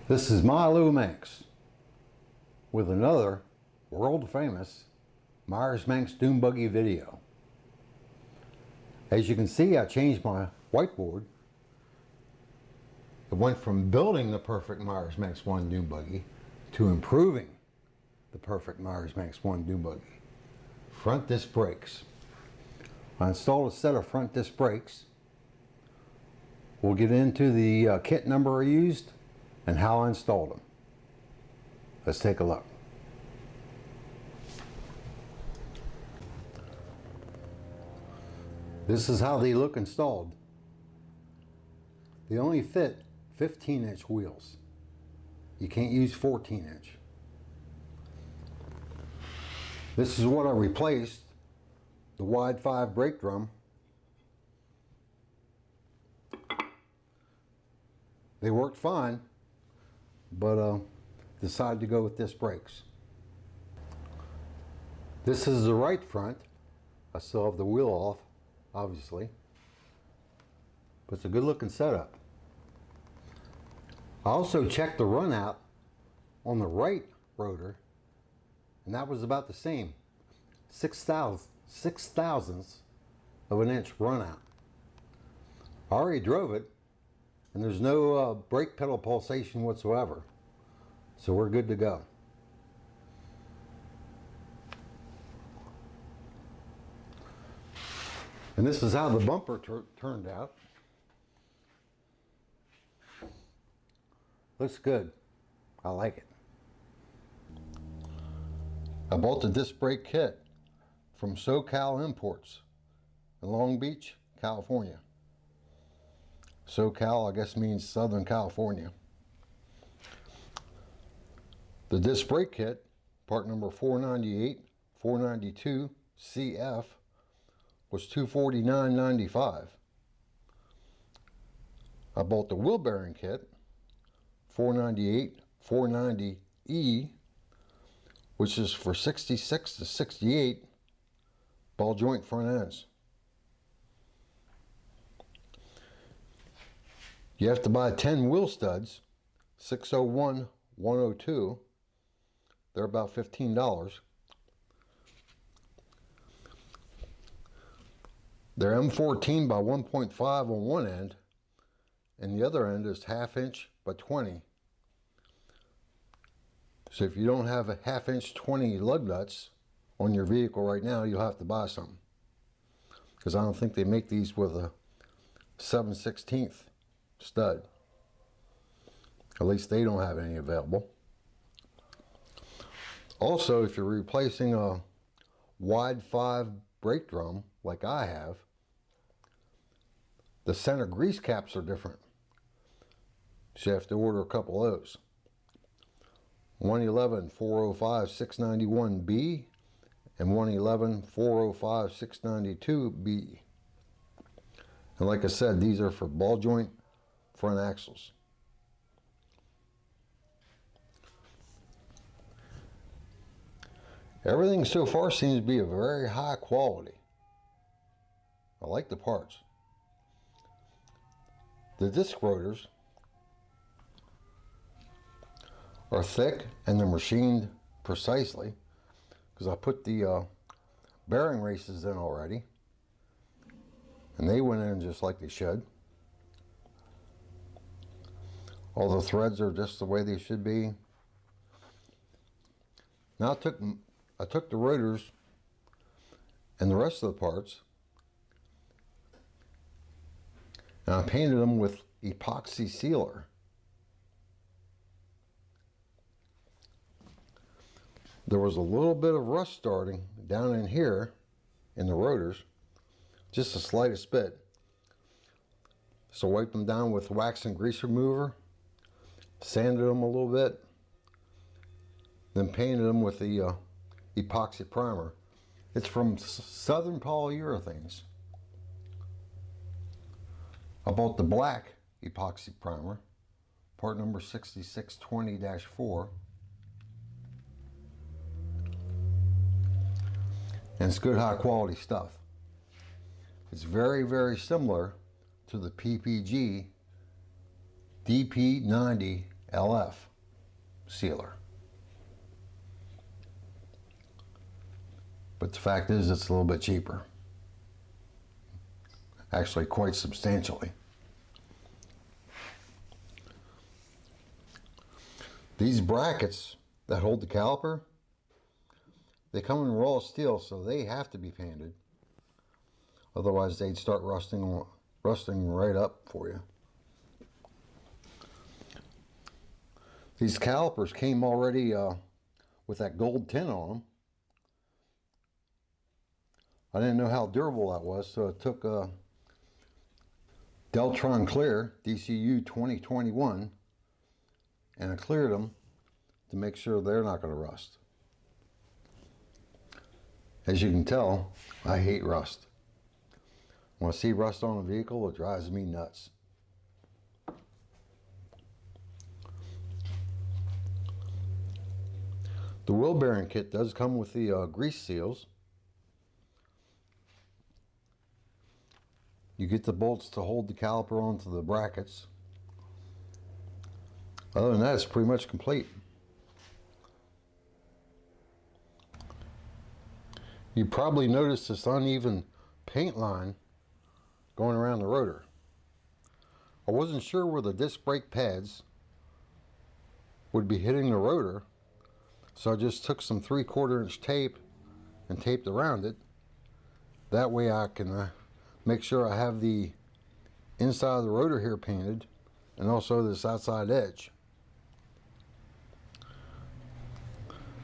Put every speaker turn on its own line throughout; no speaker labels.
This is Meyers Manx with another world famous Meyers Manx Dune Buggy video. As you can see, I changed my whiteboard. It went from building the perfect Meyers Manx 1 Dune Buggy to improving the perfect Meyers Manx 1 Dune Buggy. Front disc brakes. I installed a set of front disc brakes. We'll get into the kit number I used and how I installed them. Let's take a look. This is how they look installed. They only fit 15-inch wheels. You can't use 14-inch. This is what I replaced the wide 5 brake drum. They worked fine, but decided to go with disc brakes. This is the right front. I still have the wheel off, obviously, but it's a good looking setup. I also checked the run out on the right rotor, and that was about the same, 6/1000ths of an inch run out. I already drove it, and there's no brake pedal pulsation whatsoever, so we're good to go. And this is how the bumper turned out. Looks good. I like it. I bought the disc brake kit from SoCal Imports in Long Beach, California. SoCal, I guess, means Southern California. The disc brake kit, part number 498, 492 CF, was $249.95. I bought the wheel bearing kit, 498, 490E, which is for 66 to 68 ball joint front ends. You have to buy 10 wheel studs, 601, 102. They're about $15. They're M14 by 1.5 on one end, and the other end is 1/2 inch by 20. So if you don't have a 1/2 inch 20 lug nuts on your vehicle right now, you'll have to buy some, because I don't think they make these with a 7/16 stud. At least they don't have any available. Also, if you're replacing a wide 5 brake drum like I have, the center grease caps are different, so you have to order a couple of those. 111 405 691B and 111 405 692B. And like I said, these are for ball joint front axles. Everything so far seems to be of very high quality. I like the parts. The disc rotors are thick and they're machined precisely, because I put the bearing races in already, and they went in just like they should. All the threads are just the way they should be. Now I took the rotors and the rest of the parts, and I painted them with epoxy sealer. There was a little bit of rust starting down in here in the rotors, just the slightest bit. So wiped them down with wax and grease remover, sanded them a little bit, then painted them with the epoxy primer. It's from Southern Polyurethanes. I bought the black epoxy primer, part number 6620-4. And it's good high quality stuff. It's very, very similar to the PPG DP90 LF sealer. But the fact is, it's a little bit cheaper. Actually, quite substantially. These brackets that hold the caliper, they come in raw steel, so they have to be painted. Otherwise, they'd start rusting right up for you. These calipers came already with that gold tin on them. I didn't know how durable that was, so it took Deltron Clear DCU 2021, and I cleared them to make sure they're not going to rust. As you can tell, I hate rust. When I see rust on a vehicle, it drives me nuts. The wheel bearing kit does come with the grease seals. You get the bolts to hold the caliper onto the brackets. Other than that, it's pretty much complete. You probably noticed this uneven paint line going around the rotor. I wasn't sure where the disc brake pads would be hitting the rotor, so I just took some 3/4 inch tape and taped around it. That way I can make sure I have the inside of the rotor here painted, and also this outside edge.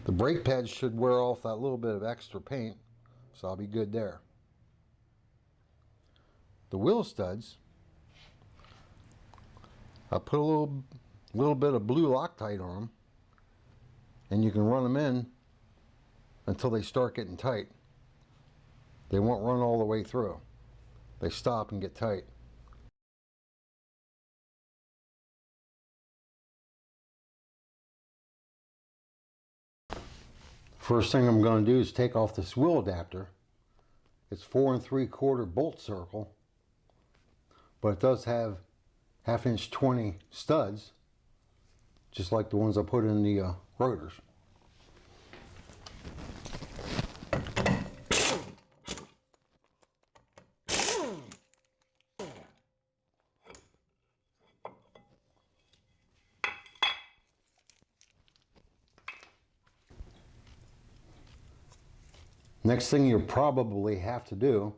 The brake pads should wear off that little bit of extra paint, so I'll be good there. The wheel studs, I put a little bit of blue Loctite on them, and you can run them in until they start getting tight. They won't run all the way through. They stop and get tight. First thing I'm going to do is take off the Swill adapter. It's 4 3/4 bolt circle, but it does have 1/2 inch 20 studs, just like the ones I put in the rotors. Next thing you'll probably have to do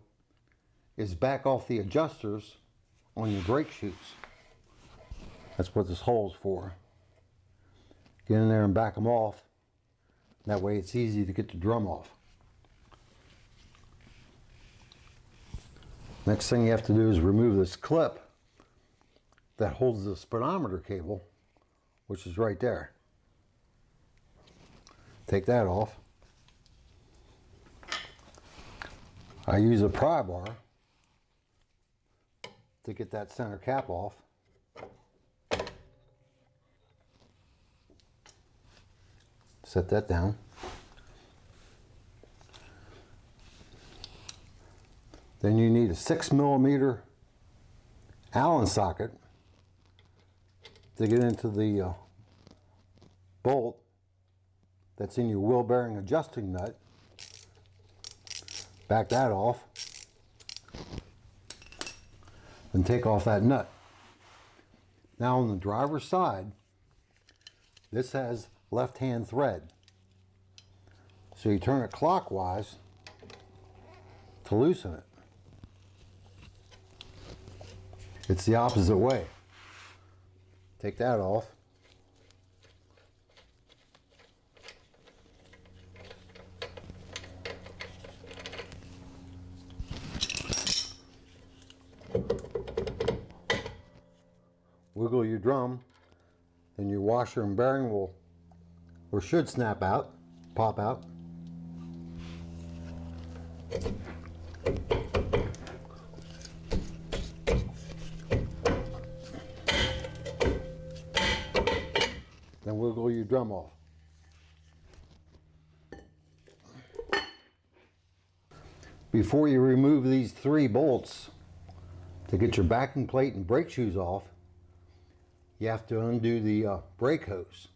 is back off the adjusters on your brake shoes. That's what this hole's for. Get in there and back them off. That way it's easy to get the drum off. Next thing you have to do is remove this clip that holds the speedometer cable, which is right there. Take that off. I use a pry bar to get that center cap off. Set that down. Then you need a 6mm Allen socket to get into the bolt that's in your wheel bearing adjusting nut. Back that off and take off that nut. Now on the driver's side, this has left-hand thread. So you turn it clockwise to loosen it. It's the opposite way. Take that off. Wiggle your drum, then your washer and bearing will, or should snap out, pop out. Then wiggle your drum off. Before you remove these 3 bolts to get your backing plate and brake shoes off, you have to undo the brake hose.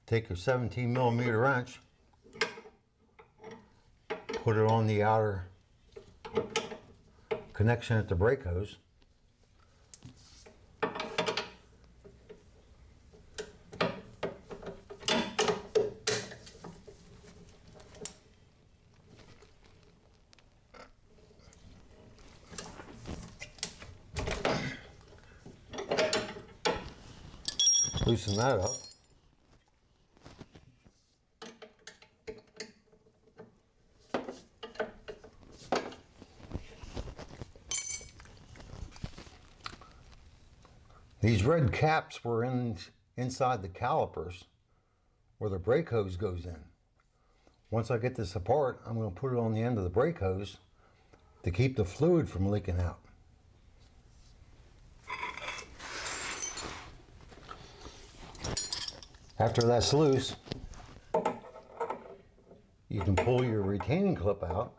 Take your 17mm wrench, put it on the outer connection at the brake hose. Loosen that up. These red caps were inside the calipers where the brake hose goes in. Once I get this apart, I'm going to put it on the end of the brake hose to keep the fluid from leaking out. After that's loose, you can pull your retaining clip out.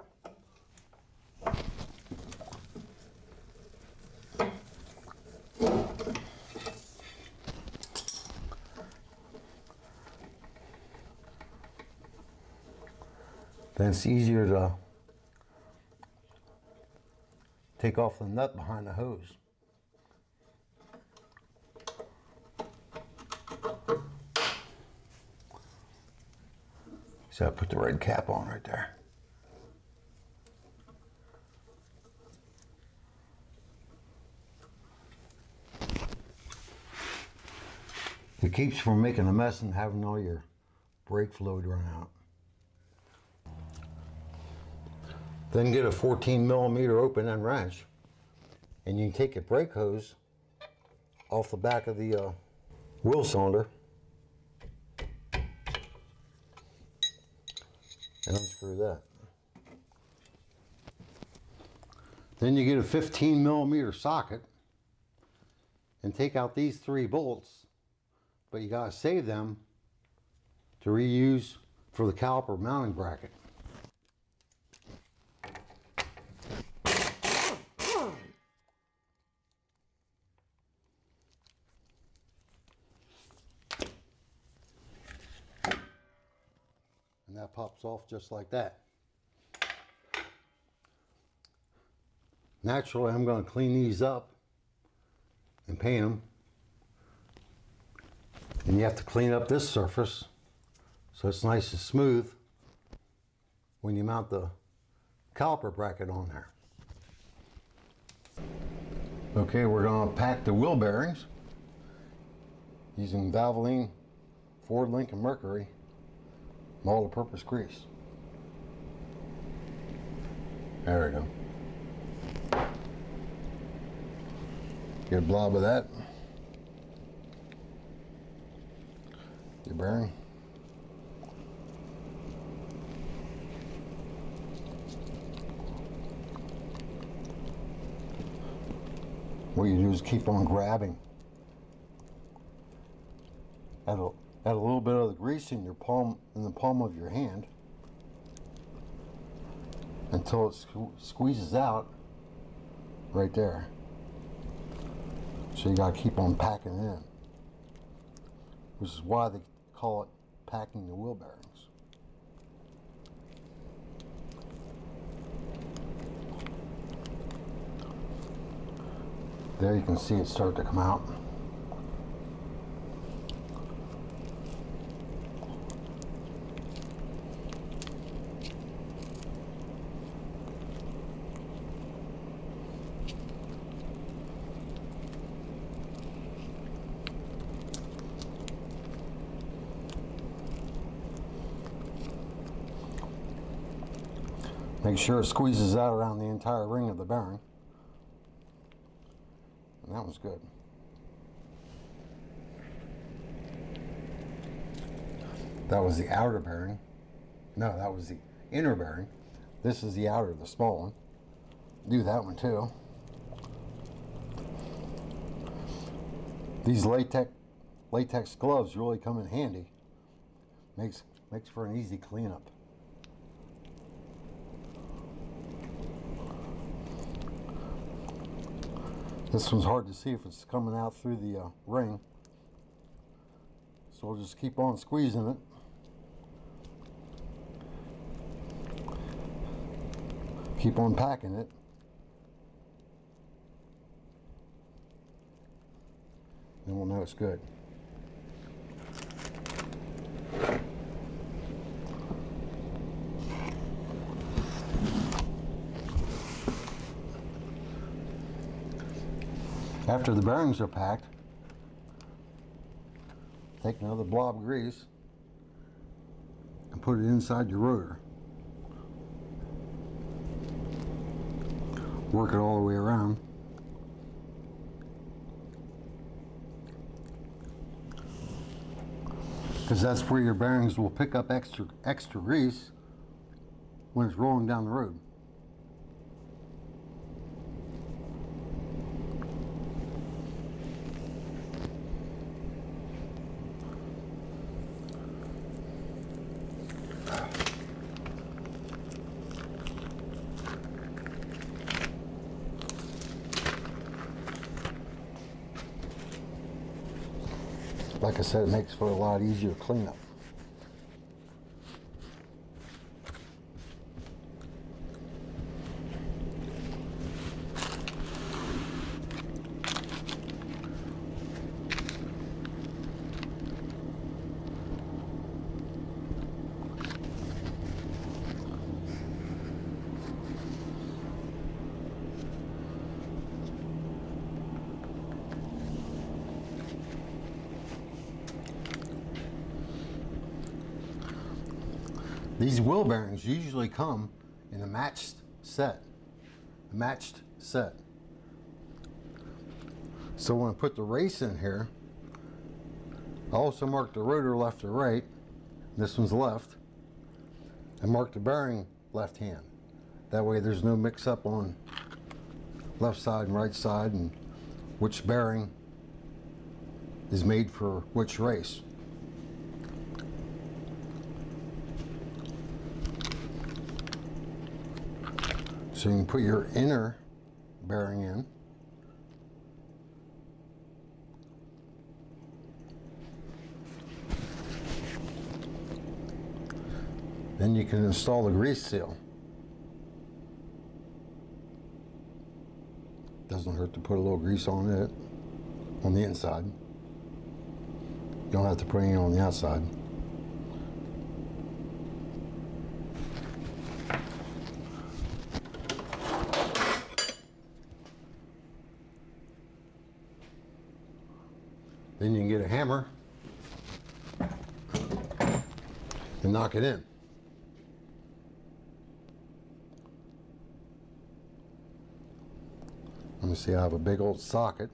Then it's easier to take off the nut behind the hose. So I put the red cap on right there. It keeps from making a mess and having all your brake fluid run out. Then get a 14mm open end wrench, and you take your brake hose off the back of the wheel cylinder and unscrew that. Then you get a 15mm socket and take out these 3 bolts, but you gotta save them to reuse for the caliper mounting bracket. And that pops off just like that. Naturally, I'm going to clean these up and paint them. And you have to clean up this surface so it's nice and smooth when you mount the caliper bracket on there. Okay, we're going to pack the wheel bearings using Valvoline Ford Lincoln Mercury multi-purpose grease. There we go. Get a blob of that. Your bearing. What you do is keep on grabbing. Add a little bit of the grease in your palm, in the palm of your hand, until it squeezes out right there. So you gotta keep on packing it in, which is why they call it packing the wheel bearings. There you can see it start to come out. Make sure it squeezes out around the entire ring of the bearing. And that was good. That was the outer bearing. No, that was the inner bearing. This is the outer, the small one. Do that one too. These latex gloves really come in handy. Makes for an easy cleanup. This one's hard to see if it's coming out through the ring. So we'll just keep on squeezing it. Keep on packing it. Then we'll know it's good. After the bearings are packed, take another blob of grease and put it inside your rotor. Work it all the way around. Because that's where your bearings will pick up extra grease when it's rolling down the road. Like I said, it makes for a lot easier cleanup. These wheel bearings usually come in a matched set. So when I put the race in here, I also mark the rotor left or right. This one's left. And mark the bearing left hand. That way there's no mix up on left side and right side and which bearing is made for which race. So you can put your inner bearing in. Then you can install the grease seal. Doesn't hurt to put a little grease on it, on the inside. You don't have to put any on the outside. Then you can get a hammer and knock it in. Let me see, I have a big old socket.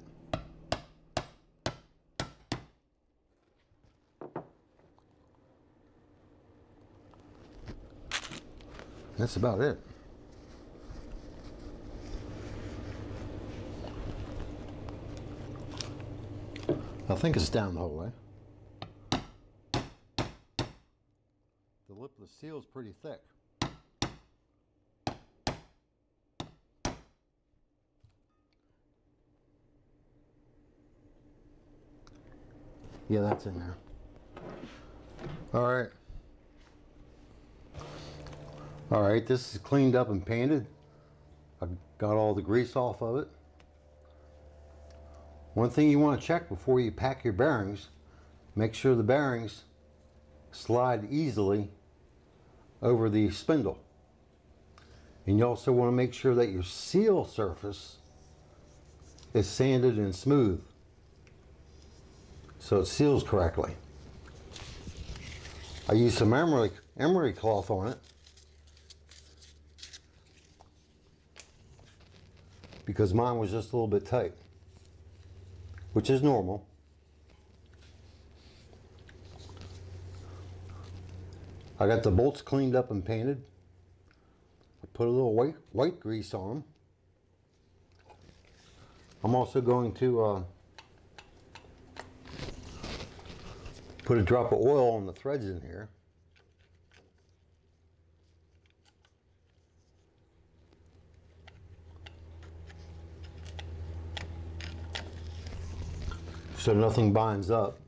That's about it. I think it's down the whole way. The lip of the seal is pretty thick. Yeah, that's in there. All right. All right, this is cleaned up and painted. I got all the grease off of it. One thing you want to check before you pack your bearings, make sure the bearings slide easily over the spindle. And you also want to make sure that your seal surface is sanded and smooth so it seals correctly. I used some emery cloth on it because mine was just a little bit tight, which is normal. I got the bolts cleaned up and painted. I put a little white grease on them. I'm also going to put a drop of oil on the threads in here. so nothing binds up.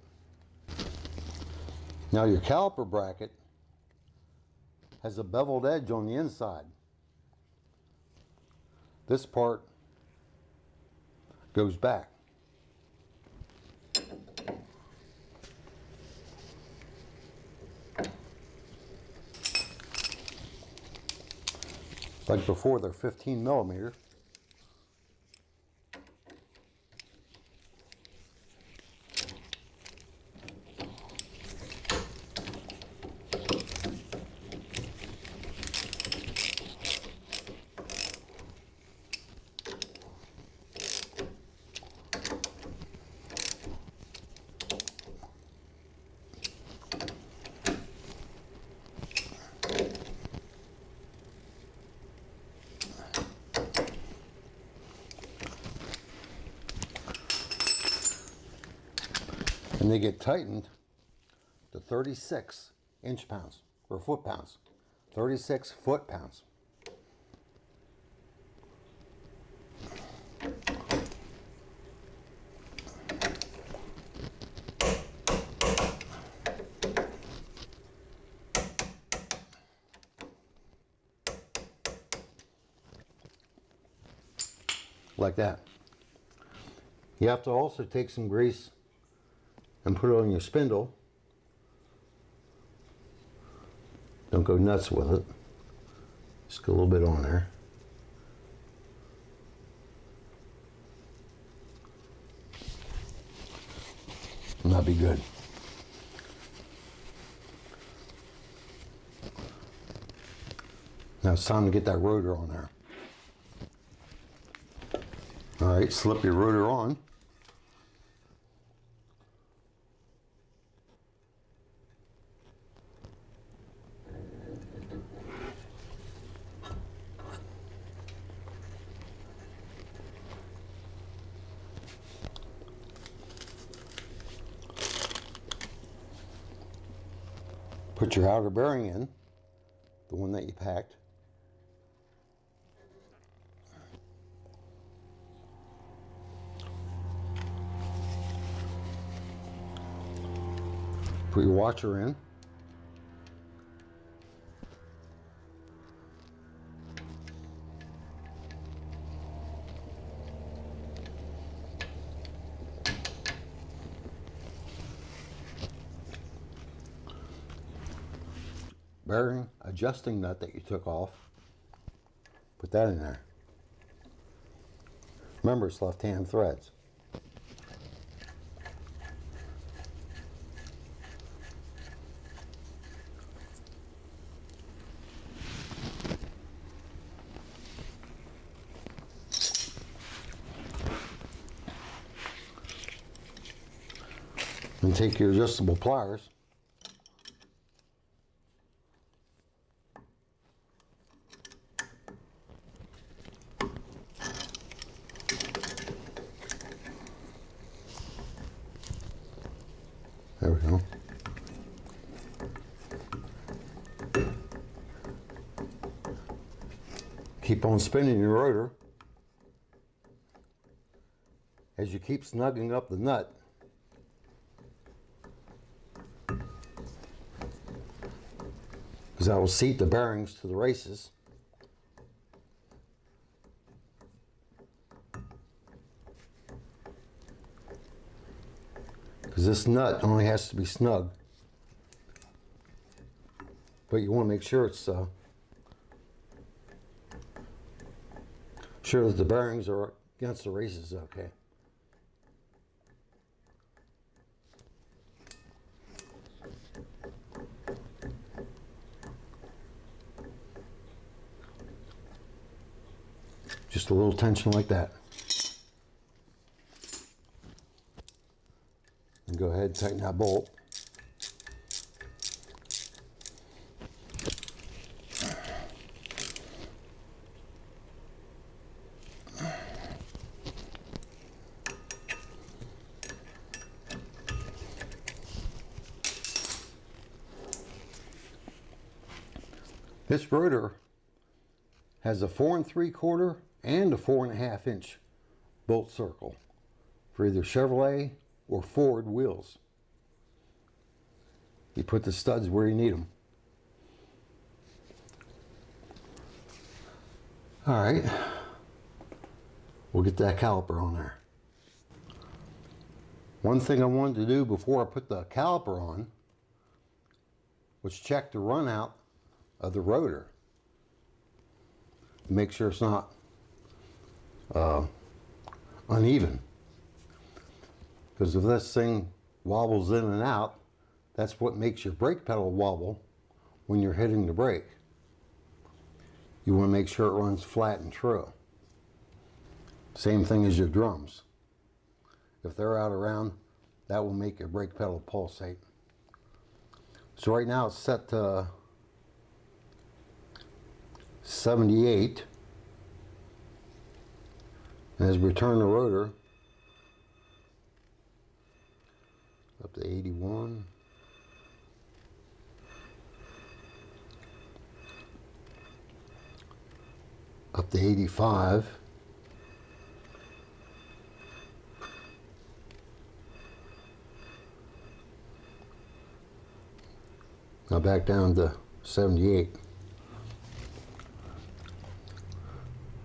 Now your caliper bracket has a beveled edge on the inside. This part goes back. Like before, they're 15 millimeter. And they get tightened to 36 inch-pounds or foot-pounds, 36 foot-pounds. Like that. You have to also take some grease and put it on your spindle. Don't go nuts with it. Just get a little bit on there. And that'll be good. Now it's time to get that rotor on there. All right, slip your rotor on. Put your outer bearing in, the one that you packed. Put your washer in. Bearing adjusting nut that you took off, put that in there. Remember, it's left-hand threads. And take your adjustable pliers. There we go. Keep on spinning your rotor. As you keep snugging up the nut, because that will seat the bearings to the races. Because this nut only has to be snug. But you want to make sure it's sure that the bearings are against the races okay. Just a little tension like that. And go ahead and tighten that bolt. This rotor has a 4 3/4 and a 4 1/2 inch bolt circle for either Chevrolet or forward wheels. You put the studs where you need them. All right, we'll get that caliper on there. One thing I wanted to do before I put the caliper on was check the run out of the rotor. Make sure it's not uneven. Because if this thing wobbles in and out, that's what makes your brake pedal wobble when you're hitting the brake. You want to make sure it runs flat and true. Same thing as your drums. If they're out around, that will make your brake pedal pulsate. So right now it's set to 78. And as we turn the rotor up to 81. Up to 85. Now back down to 78.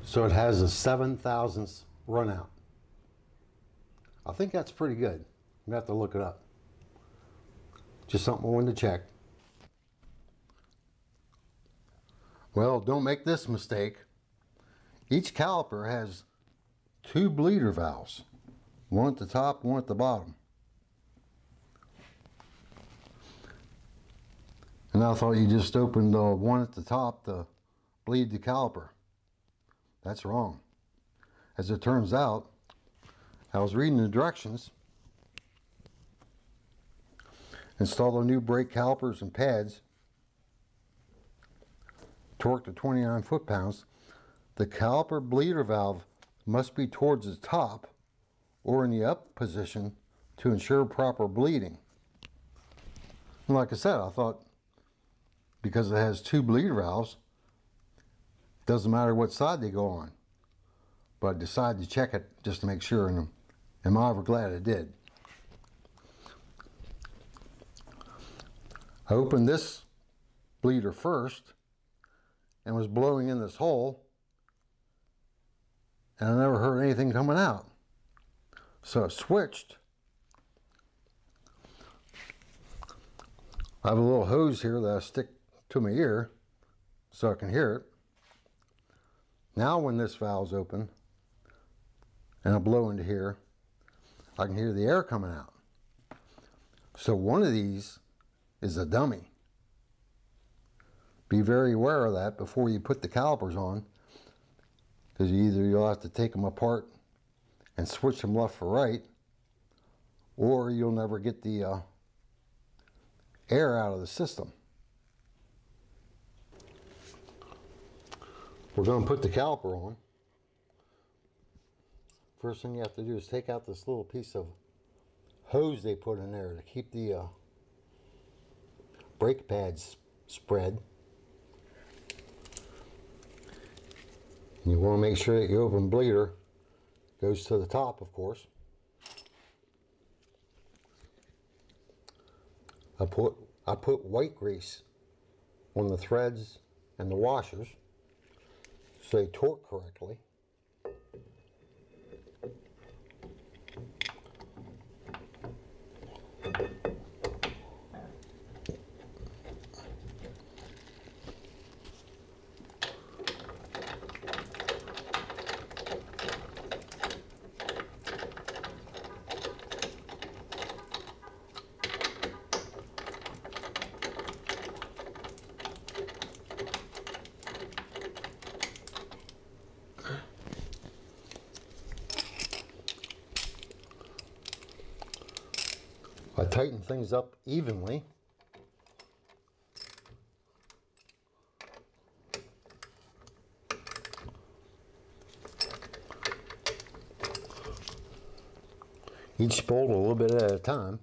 So it has a 7/1000th run out. I think that's pretty good. I'm gonna have to look it up. Just something I wanted to check. Well, don't make this mistake. Each caliper has 2 bleeder valves. One at the top, one at the bottom. And I thought you just opened one at the top to bleed the caliper. That's wrong. As it turns out, I was reading the directions. Install the new brake calipers and pads. Torque to 29 foot-pounds. The caliper bleeder valve must be towards the top or in the up position to ensure proper bleeding. And like I said, I thought because it has 2 bleeder valves, it doesn't matter what side they go on. But I decided to check it just to make sure, and I'm ever glad I did. I opened this bleeder first and was blowing in this hole, and I never heard anything coming out. So I switched. I have a little hose here that I stick to my ear so I can hear it. Now when this valve's open and I blow into here, I can hear the air coming out. So one of these is a dummy. Be very aware of that before you put the calipers on, because either you'll have to take them apart and switch them left for right, or you'll never get the air out of the system. We're going to put the caliper on. First thing you have to do is take out this little piece of hose they put in there to keep the brake pads spread. And you want to make sure that your open bleeder goes to the top, of course. I put white grease on the threads and the washers so they torque correctly. I tighten things up evenly. Each bolt a little bit at a time.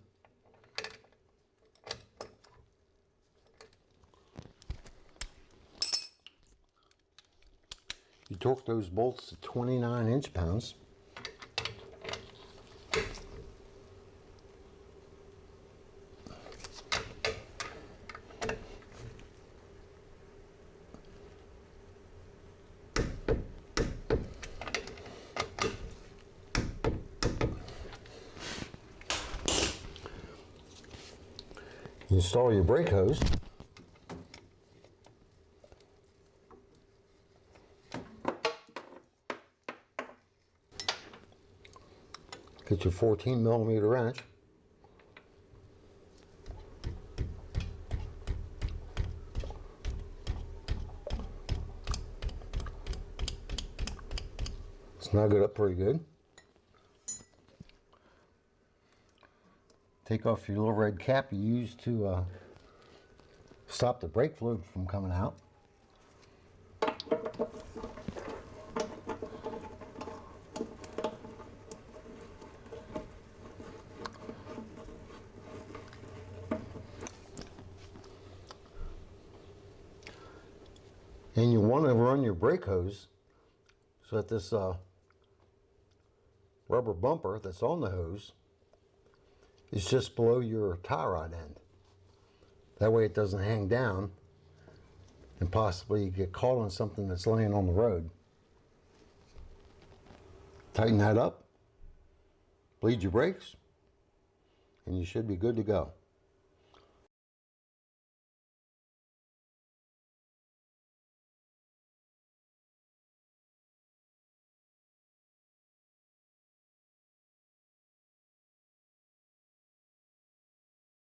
You torque those bolts to 29 inch-pounds. Install your brake hose. Get your 14mm wrench. Snug it up pretty good. Take off your little red cap you use to stop the brake fluid from coming out. And you want to run your brake hose so that this rubber bumper that's on the hose is just below your tie rod end. That way it doesn't hang down and possibly get caught on something that's laying on the road. Tighten that up, bleed your brakes, and you should be good to go.